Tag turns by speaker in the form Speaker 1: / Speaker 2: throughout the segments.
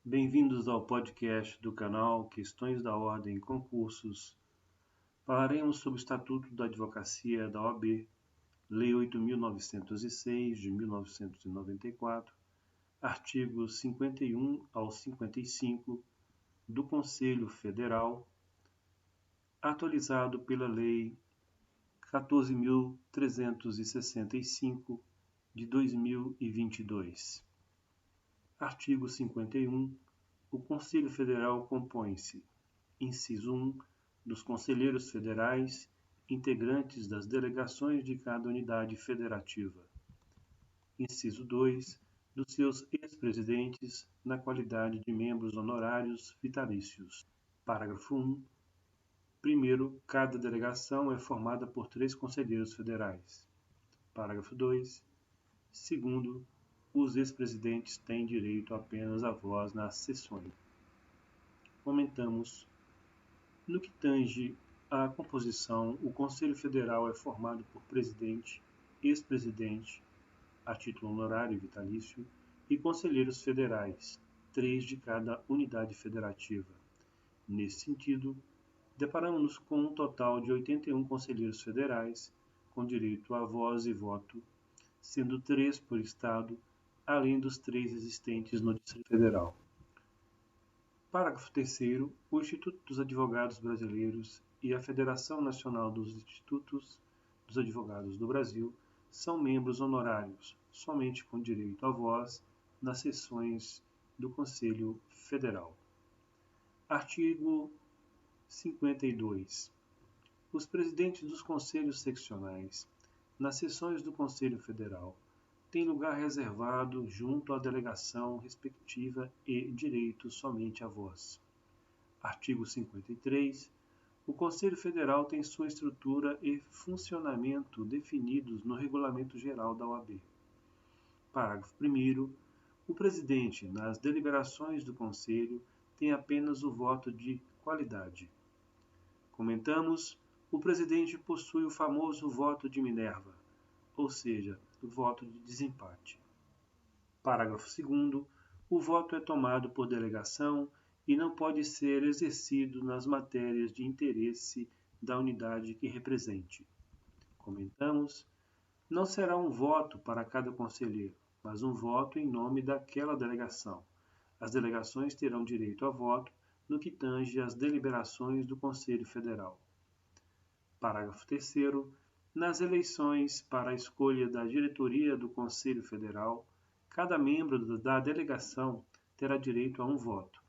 Speaker 1: Bem-vindos ao podcast do canal Questões da Ordem e Concursos. Falaremos sobre o Estatuto da Advocacia da OAB, Lei 8.906 de 1994, artigos 51 ao 55 do Conselho Federal, atualizado pela Lei 14.365 de 2022. Artigo 51. O Conselho Federal compõe-se, inciso 1, dos conselheiros federais, integrantes das delegações de cada unidade federativa. Inciso 2, dos seus ex-presidentes, na qualidade de membros honorários vitalícios. Parágrafo 1. Primeiro, cada delegação é formada por 3 conselheiros federais. Parágrafo 2. Segundo, os ex-presidentes têm direito apenas à voz nas sessões. Comentamos. No que tange à composição, o Conselho Federal é formado por presidente, ex-presidente, a título honorário e vitalício, e conselheiros federais, 3 de cada unidade federativa. Nesse sentido, deparamos-nos com um total de 81 conselheiros federais, com direito à voz e voto, sendo 3 por estado, além dos 3 existentes no Distrito Federal. Parágrafo 3º. O Instituto dos Advogados Brasileiros e a Federação Nacional dos Institutos dos Advogados do Brasil são membros honorários, somente com direito à voz, nas sessões do Conselho Federal. Artigo 52. Os presidentes dos conselhos seccionais, nas sessões do Conselho Federal, têm lugar reservado junto à delegação respectiva e direito somente à voz. Artigo 53. O Conselho Federal tem sua estrutura e funcionamento definidos no Regulamento Geral da OAB. Parágrafo 1º. O presidente, nas deliberações do Conselho, tem apenas o voto de qualidade. Comentamos, o presidente possui o famoso voto de Minerva, ou seja, o voto de desempate. Parágrafo 2º. O voto é tomado por delegação e não pode ser exercido nas matérias de interesse da unidade que represente. Comentamos, não será um voto para cada conselheiro, mas um voto em nome daquela delegação. As delegações terão direito a voto no que tange às deliberações do Conselho Federal. Parágrafo 3º. Nas eleições para a escolha da diretoria do Conselho Federal, cada membro da delegação terá direito a um voto,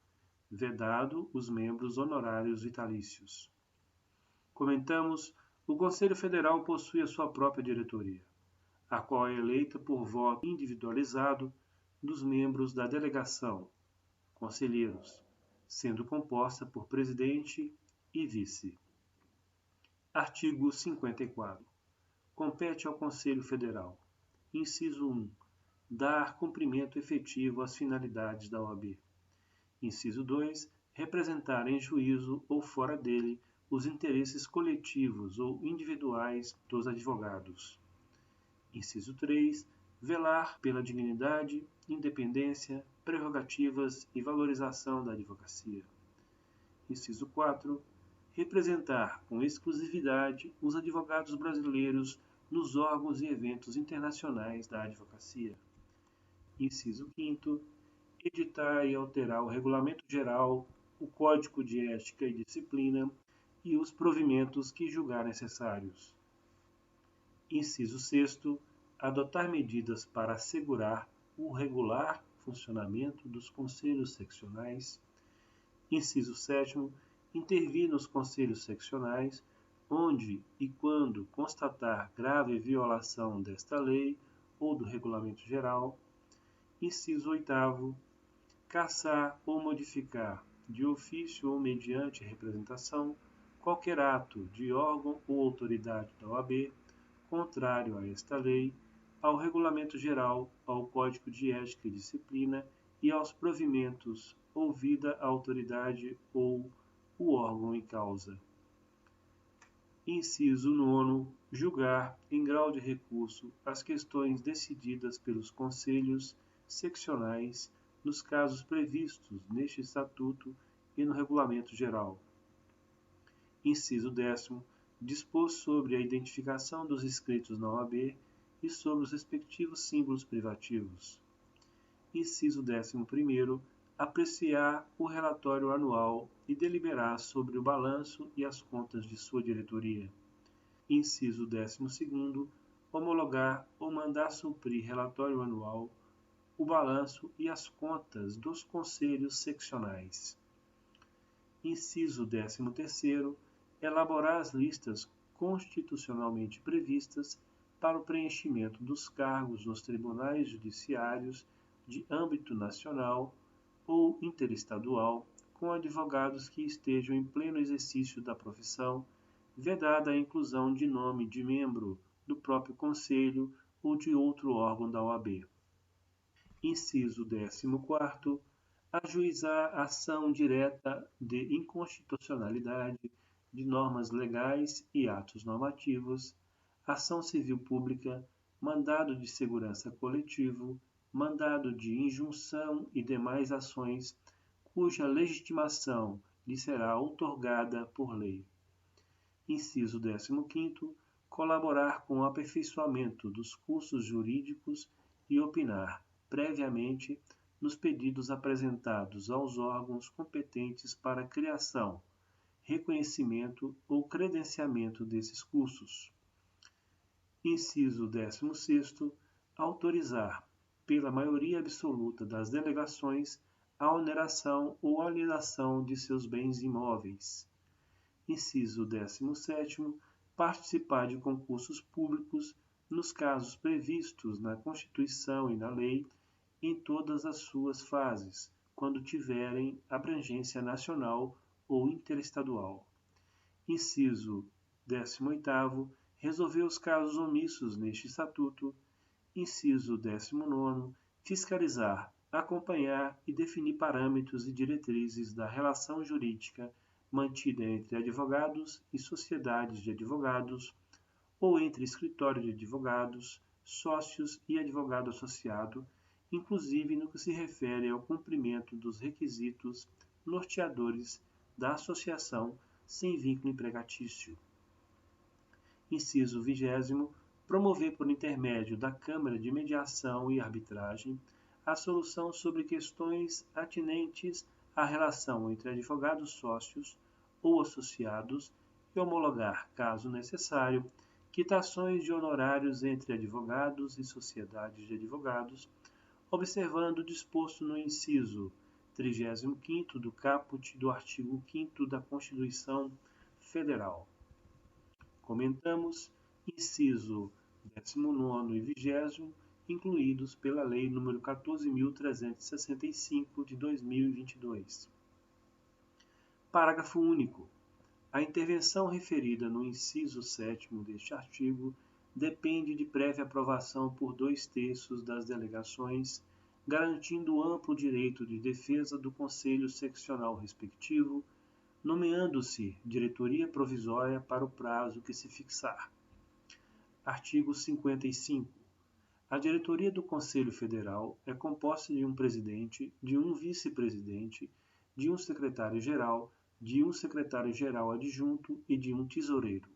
Speaker 1: vedado os membros honorários vitalícios. Comentamos, o Conselho Federal possui a sua própria diretoria, a qual é eleita por voto individualizado dos membros da delegação, conselheiros, sendo composta por presidente e vice. Artigo 54. Compete ao Conselho Federal, inciso 1, dar cumprimento efetivo às finalidades da OAB. Inciso 2, representar em juízo ou fora dele os interesses coletivos ou individuais dos advogados. Inciso 3, velar pela dignidade, independência, prerrogativas e valorização da advocacia. Inciso 4, representar com exclusividade os advogados brasileiros nos órgãos e eventos internacionais da advocacia. Inciso 5º, editar e alterar o Regulamento Geral, o Código de Ética e Disciplina e os provimentos que julgar necessários. Inciso 6º, adotar medidas para assegurar o regular funcionamento dos conselhos seccionais. Inciso 7º, intervir nos conselhos seccionais, onde e quando constatar grave violação desta lei ou do Regulamento Geral. Inciso 8º, cassar ou modificar, de ofício ou mediante representação, qualquer ato de órgão ou autoridade da OAB, contrário a esta lei, ao Regulamento Geral, ao Código de Ética e Disciplina e aos provimentos, ouvida a autoridade ou o órgão em causa. Inciso 9º, julgar, em grau de recurso, as questões decididas pelos conselhos seccionais nos casos previstos neste Estatuto e no Regulamento Geral. Inciso 10º. Dispor sobre a identificação dos inscritos na OAB e sobre os respectivos símbolos privativos. Inciso 11º. Apreciar o relatório anual e deliberar sobre o balanço e as contas de sua diretoria. Inciso 12º. Homologar ou mandar suprir relatório anual, o balanço e as contas dos conselhos seccionais. Inciso 13º. Elaborar as listas constitucionalmente previstas para o preenchimento dos cargos nos tribunais judiciários de âmbito nacional ou interestadual, com advogados que estejam em pleno exercício da profissão, vedada a inclusão de nome de membro do próprio Conselho ou de outro órgão da OAB. Inciso 14º. Ajuizar ação direta de inconstitucionalidade de normas legais e atos normativos, ação civil pública, mandado de segurança coletivo, mandado de injunção e demais ações cuja legitimação lhe será outorgada por lei. Inciso 15º. Colaborar com o aperfeiçoamento dos cursos jurídicos e opinar, previamente, nos pedidos apresentados aos órgãos competentes para a criação, reconhecimento ou credenciamento desses cursos. Inciso 16º. Autorizar, pela maioria absoluta das delegações, a oneração ou alienação de seus bens imóveis. Inciso 17º. Participar de concursos públicos nos casos previstos na Constituição e na lei, em todas as suas fases, quando tiverem abrangência nacional ou interestadual. Inciso 18º. Resolver os casos omissos neste Estatuto. Inciso 19º. Fiscalizar, acompanhar e definir parâmetros e diretrizes da relação jurídica mantida entre advogados e sociedades de advogados, ou entre escritório de advogados, sócios e advogado associado, inclusive no que se refere ao cumprimento dos requisitos norteadores da associação sem vínculo empregatício. Inciso 20º. Promover por intermédio da Câmara de Mediação e Arbitragem a solução sobre questões atinentes à relação entre advogados sócios ou associados e homologar, caso necessário, quitações de honorários entre advogados e sociedades de advogados, observando o disposto no inciso 35º do caput do artigo 5º da Constituição Federal. Comentamos inciso 19º e 20º, incluídos pela Lei nº 14.365 de 2022. Parágrafo único. A intervenção referida no inciso 7º deste artigo depende de prévia aprovação por 2/3 das delegações, garantindo amplo direito de defesa do Conselho Seccional respectivo, nomeando-se diretoria provisória para o prazo que se fixar. Artigo 55. A diretoria do Conselho Federal é composta de um presidente, de um vice-presidente, de um secretário-geral, de um secretário-geral adjunto e de um tesoureiro.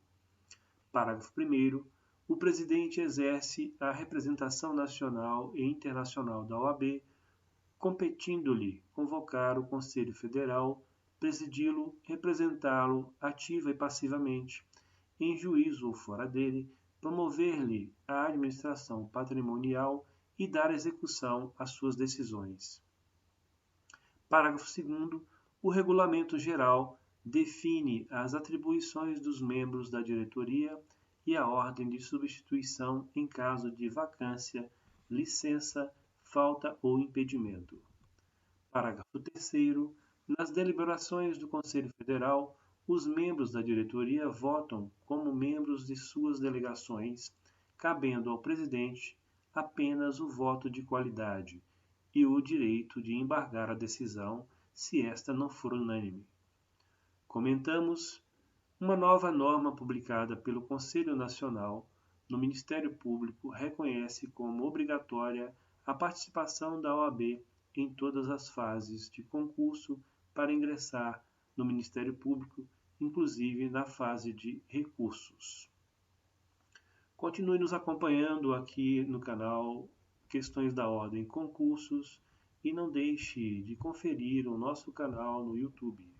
Speaker 1: Parágrafo 1º. O presidente exerce a representação nacional e internacional da OAB, competindo-lhe convocar o Conselho Federal, presidi-lo, representá-lo ativa e passivamente, em juízo ou fora dele, promover-lhe a administração patrimonial e dar execução às suas decisões. Parágrafo 2º. O Regulamento Geral define as atribuições dos membros da diretoria e a ordem de substituição em caso de vacância, licença, falta ou impedimento. Parágrafo 3º. Nas deliberações do Conselho Federal, os membros da diretoria votam como membros de suas delegações, cabendo ao presidente apenas o voto de qualidade e o direito de embargar a decisão se esta não for unânime. Comentamos uma nova norma publicada pelo Conselho Nacional no Ministério Público reconhece como obrigatória a participação da OAB em todas as fases de concurso para ingressar no Ministério Público, inclusive na fase de recursos. Continue nos acompanhando aqui no canal Questões da Ordem Concursos e não deixe de conferir o nosso canal no YouTube.